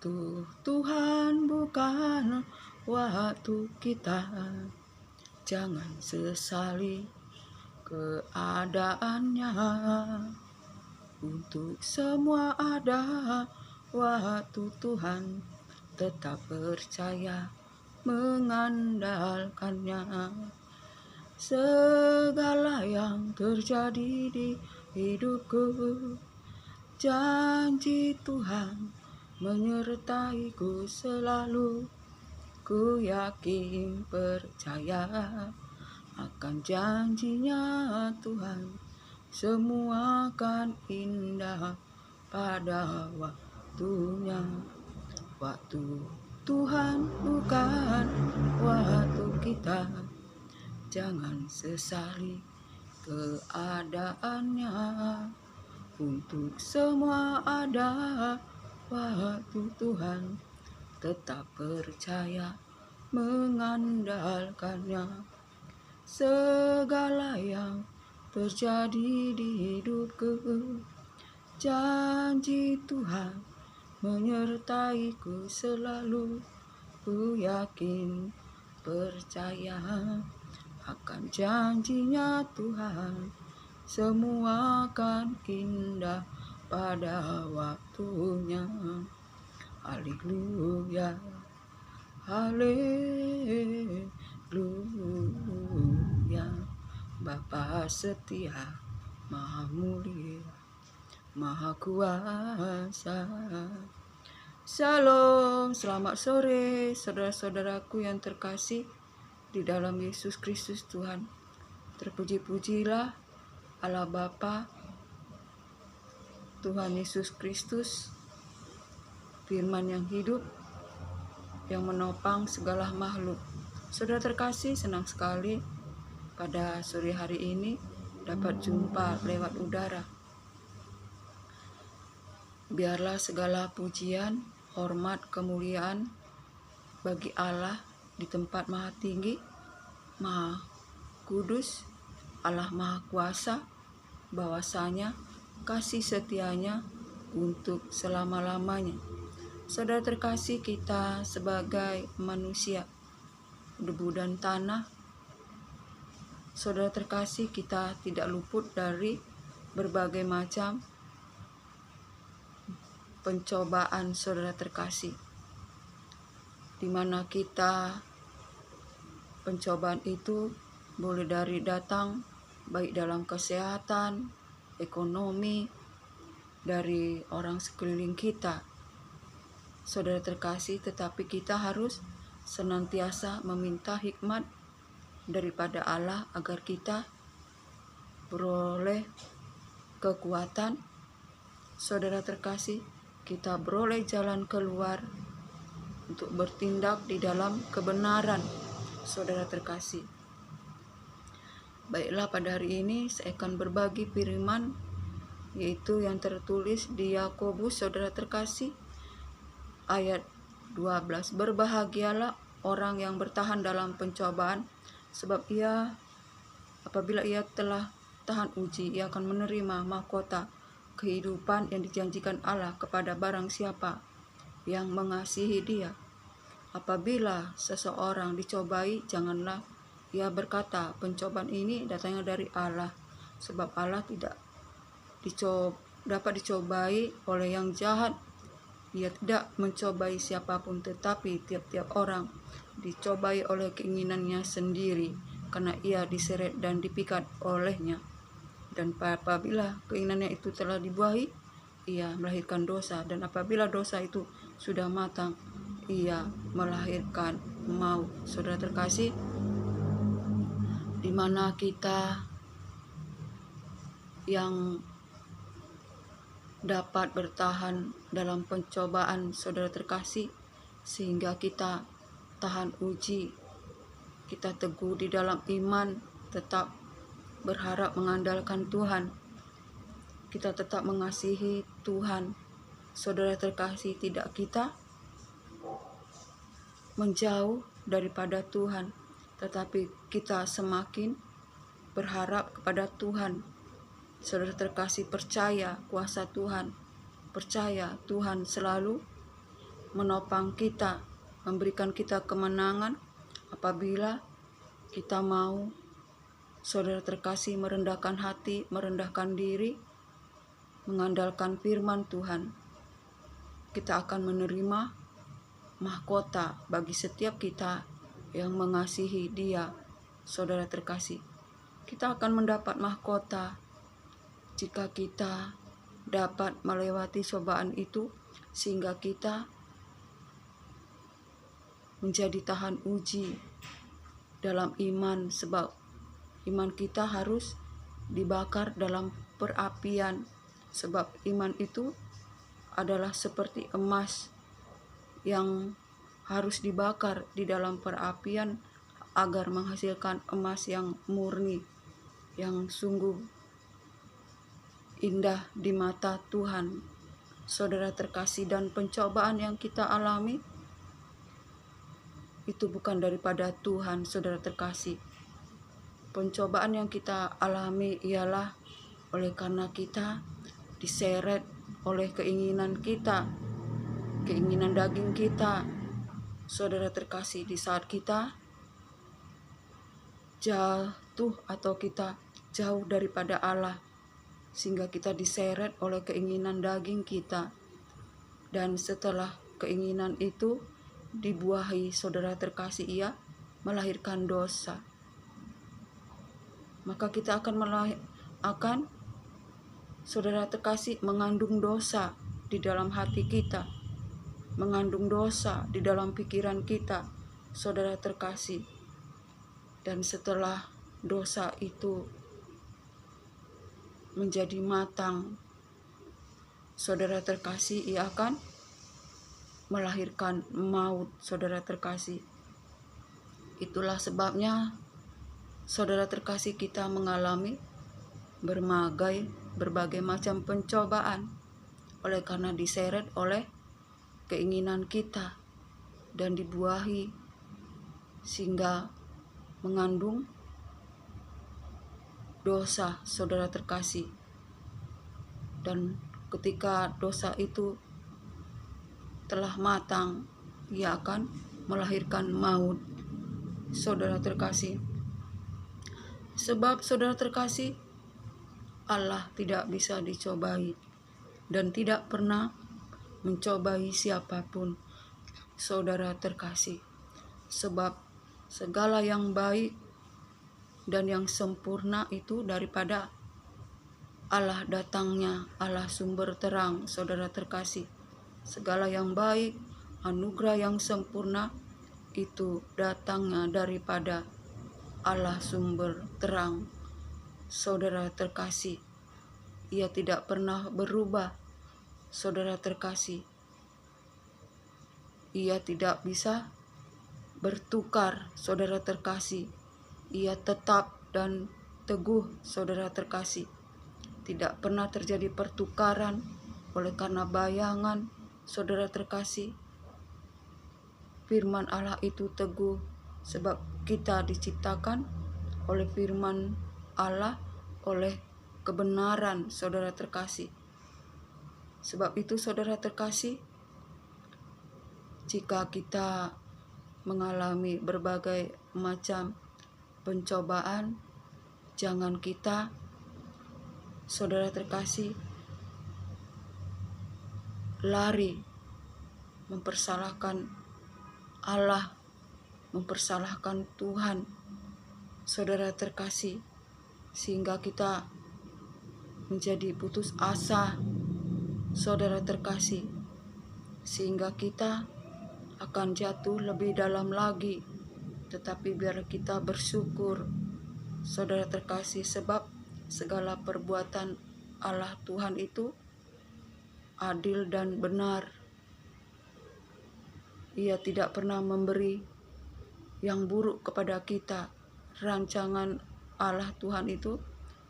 Waktu Tuhan bukan waktu kita. Jangan sesali keadaannya. Untuk semua ada waktu Tuhan. Tetap percaya mengandalkannya. Segala yang terjadi di hidupku, janji Tuhan menyertaiku selalu. Ku yakin percaya akan janjinya Tuhan. Semua akan indah pada waktunya. Waktu Tuhan bukan waktu kita. Jangan sesali keadaannya. Untuk semua ada waktu Tuhan. Tetap percaya mengandalkannya. Segala yang terjadi di hidupku, janji Tuhan menyertaiku selalu. Ku yakin percaya akan janjinya Tuhan. Semua akan indah pada waktunya. Haleluya, haleluya. Bapa setia, Maha mulia, Maha kuasa. Shalom, selamat sore saudara-saudaraku yang terkasih di dalam Yesus Kristus Tuhan. Terpuji-pujilah Allah Bapa, Tuhan Yesus Kristus, firman yang hidup, yang menopang segala makhluk. Saudara terkasih, senang sekali pada sore hari ini dapat jumpa lewat udara. Biarlah segala pujian, hormat, kemuliaan bagi Allah di tempat maha tinggi, maha kudus, Allah maha kuasa, bahwasanya kasih setianya untuk selama-lamanya. Saudara terkasih, kita sebagai manusia debu dan tanah, saudara terkasih, kita tidak luput dari berbagai macam pencobaan, saudara terkasih, di mana kita pencobaan itu boleh dari datang baik dalam kesehatan, ekonomi, dari orang sekeliling kita, saudara terkasih. Tetapi kita harus senantiasa meminta hikmat daripada Allah agar kita beroleh kekuatan, saudara terkasih, kita beroleh jalan keluar untuk bertindak di dalam kebenaran, saudara terkasih. Baiklah, pada hari ini saya akan berbagi firman, yaitu yang tertulis di Yakobus, saudara terkasih, ayat 12. Berbahagialah orang yang bertahan dalam pencobaan, sebab apabila ia telah tahan uji, ia akan menerima mahkota kehidupan yang dijanjikan Allah kepada barang siapa yang mengasihi Dia. Apabila seseorang dicobai, janganlah ia berkata, pencobaan ini datangnya dari Allah, sebab Allah tidak dapat dicobai oleh yang jahat. Ia tidak mencobai siapapun, tetapi tiap-tiap orang dicobai oleh keinginannya sendiri, karena ia diseret dan dipikat olehnya. Dan apabila keinginannya itu telah dibuahi, ia melahirkan dosa. Dan apabila dosa itu sudah matang, ia melahirkan maut. Saudara terkasih, di mana kita yang dapat bertahan dalam pencobaan, saudara terkasih, sehingga kita tahan uji, kita teguh di dalam iman, tetap berharap mengandalkan Tuhan, kita tetap mengasihi Tuhan, saudara terkasih. Tidak kita menjauh daripada Tuhan, tetapi kita semakin berharap kepada Tuhan. Saudara terkasih, percaya kuasa Tuhan, percaya Tuhan selalu menopang kita, memberikan kita kemenangan apabila kita mau, saudara terkasih, merendahkan hati, merendahkan diri, mengandalkan firman Tuhan. Kita akan menerima mahkota bagi setiap kita yang mengasihi Dia, saudara terkasih. Kita akan mendapat mahkota jika kita dapat melewati cobaan itu, sehingga kita menjadi tahan uji dalam iman, sebab iman kita harus dibakar dalam perapian, sebab iman itu adalah seperti emas yang harus dibakar di dalam perapian agar menghasilkan emas yang murni, yang sungguh indah di mata Tuhan, saudara terkasih. Dan pencobaan yang kita alami itu bukan daripada Tuhan, saudara terkasih. Pencobaan yang kita alami ialah oleh karena kita diseret oleh keinginan kita, keinginan daging kita, saudara terkasih. Di saat kita jatuh atau kita jauh daripada Allah, sehingga kita diseret oleh keinginan daging kita, dan setelah keinginan itu dibuahi, saudara terkasih, ia melahirkan dosa. Maka kita akan saudara terkasih, mengandung dosa di dalam hati kita, mengandung dosa di dalam pikiran kita, saudara terkasih. Dan setelah dosa itu menjadi matang, saudara terkasih, ia akan melahirkan maut, saudara terkasih. Itulah sebabnya, saudara terkasih, kita mengalami berbagai macam pencobaan oleh karena diseret oleh keinginan kita dan dibuahi sehingga mengandung dosa, saudara terkasih. Dan ketika dosa itu telah matang, ia akan melahirkan maut, saudara terkasih. Sebab, saudara terkasih, Allah tidak bisa dicobai dan tidak pernah mencobai siapapun, saudara terkasih. Sebab segala yang baik dan yang sempurna itu daripada Allah datangnya, Allah sumber terang, saudara terkasih. Segala yang baik, anugerah yang sempurna itu datangnya daripada Allah sumber terang, saudara terkasih. Ia tidak pernah berubah, saudara terkasih. Ia tidak bisa bertukar, saudara terkasih. Ia tetap dan teguh, saudara terkasih. Tidak pernah terjadi pertukaran oleh karena bayangan, saudara terkasih. Firman Allah itu teguh, sebab kita diciptakan oleh firman Allah, oleh kebenaran, saudara terkasih. Sebab itu, saudara terkasih, jika kita mengalami berbagai macam pencobaan, jangan kita, saudara terkasih, lari mempersalahkan Allah, mempersalahkan Tuhan, saudara terkasih, sehingga kita menjadi putus asa, saudara terkasih, sehingga kita akan jatuh lebih dalam lagi. Tetapi biar kita bersyukur, saudara terkasih, sebab segala perbuatan Allah Tuhan itu adil dan benar. Ia tidak pernah memberi yang buruk kepada kita. Rancangan Allah Tuhan itu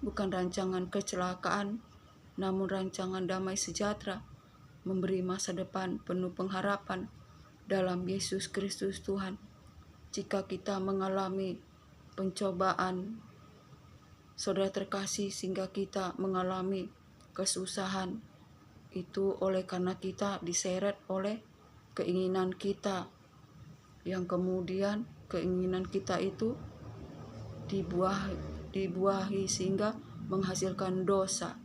bukan rancangan kecelakaan, namun rancangan damai sejahtera, memberi masa depan penuh pengharapan dalam Yesus Kristus Tuhan. Jika kita mengalami pencobaan, saudara terkasih, sehingga kita mengalami kesusahan, itu oleh karena kita diseret oleh keinginan kita, yang kemudian keinginan kita itu dibuahi sehingga menghasilkan dosa.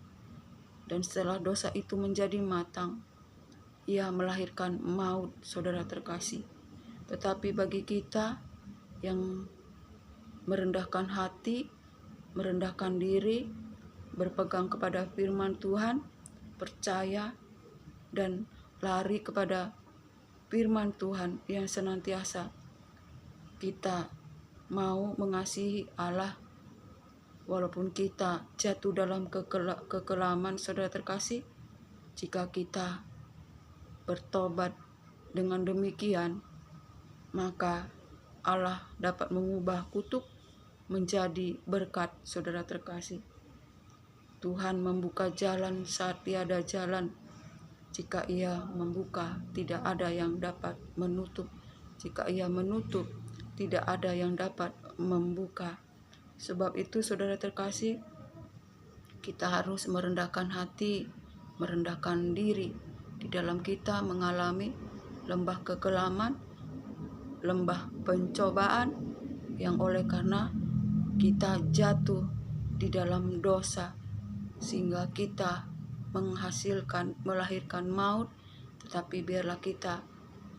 Dan setelah dosa itu menjadi matang, ia melahirkan maut, saudara terkasih. Tetapi bagi kita yang merendahkan hati, merendahkan diri, berpegang kepada firman Tuhan, percaya dan lari kepada firman Tuhan yang senantiasa kita mau mengasihi Allah, walaupun kita jatuh dalam kekelaman, saudara terkasih. Jika kita bertobat dengan demikian, maka Allah dapat mengubah kutuk menjadi berkat, saudara terkasih. Tuhan membuka jalan saat tiada jalan. Jika Ia membuka, tidak ada yang dapat menutup. Jika Ia menutup, tidak ada yang dapat membuka. Sebab itu, saudara terkasih, kita harus merendahkan hati, merendahkan diri. Di dalam kita mengalami lembah kekelaman, lembah pencobaan, yang oleh karena kita jatuh di dalam dosa, sehingga kita melahirkan maut. Tetapi biarlah kita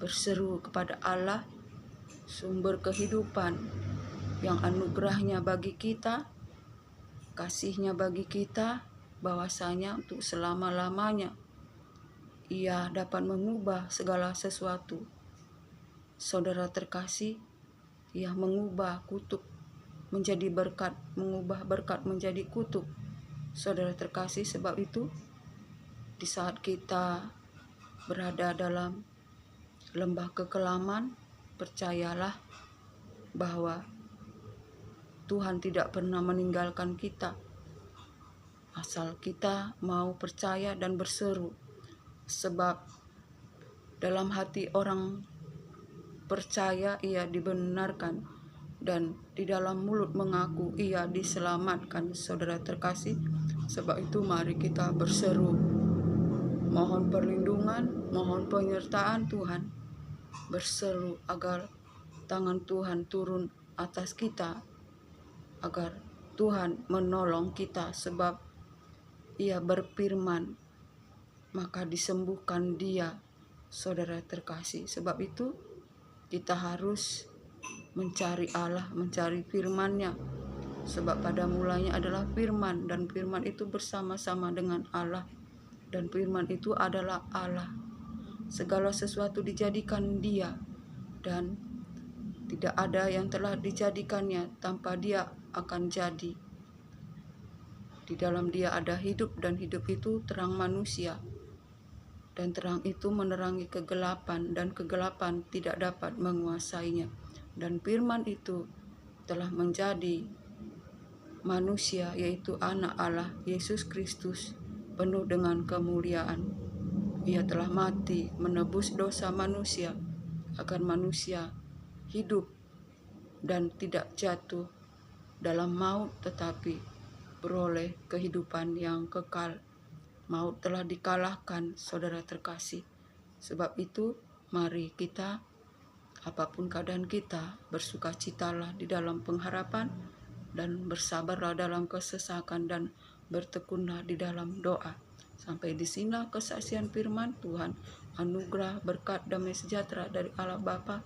berseru kepada Allah, sumber kehidupan, yang anugerahnya bagi kita, kasihnya bagi kita, bahwasanya untuk selama-lamanya Ia dapat mengubah segala sesuatu. Saudara terkasih, Ia mengubah kutuk menjadi berkat, mengubah berkat menjadi kutuk. Saudara terkasih, sebab itu di saat kita berada dalam lembah kekelaman, percayalah bahwa Tuhan tidak pernah meninggalkan kita, asal kita mau percaya dan berseru. Sebab dalam hati orang percaya ia dibenarkan, dan di dalam mulut mengaku ia diselamatkan, saudara terkasih. Sebab itu mari kita berseru, mohon perlindungan, mohon penyertaan Tuhan, berseru agar tangan Tuhan turun atas kita, agar Tuhan menolong kita. Sebab Ia berfirman, maka disembuhkan Dia, saudara terkasih. Sebab itu kita harus mencari Allah, mencari firman-Nya. Sebab pada mulanya adalah firman, dan firman itu bersama-sama dengan Allah, dan firman itu adalah Allah. Segala sesuatu dijadikan Dia, dan tidak ada yang telah dijadikannya tanpa Dia akan jadi. Di dalam Dia ada hidup, dan hidup itu terang manusia. Dan terang itu menerangi kegelapan, dan kegelapan tidak dapat menguasainya. Dan firman itu telah menjadi manusia, yaitu anak Allah, Yesus Kristus, penuh dengan kemuliaan. Ia telah mati menebus dosa manusia, agar manusia hidup dan tidak jatuh dalam maut, tetapi beroleh kehidupan yang kekal. Maut telah dikalahkan, saudara terkasih. Sebab itu mari kita, apapun keadaan kita, bersukacitalah di dalam pengharapan, dan bersabarlah dalam kesesakan, dan bertekunlah di dalam doa. Sampai di sini kesaksian firman Tuhan. Anugerah, berkat, damai sejahtera dari Allah Bapa,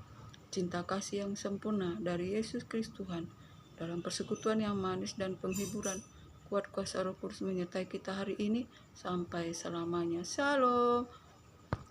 cinta kasih yang sempurna dari Yesus Kristus Tuhan, dalam persekutuan yang manis dan penghiburan kuat kuasa Roh Kudus menyertai kita hari ini sampai selamanya. Shalom.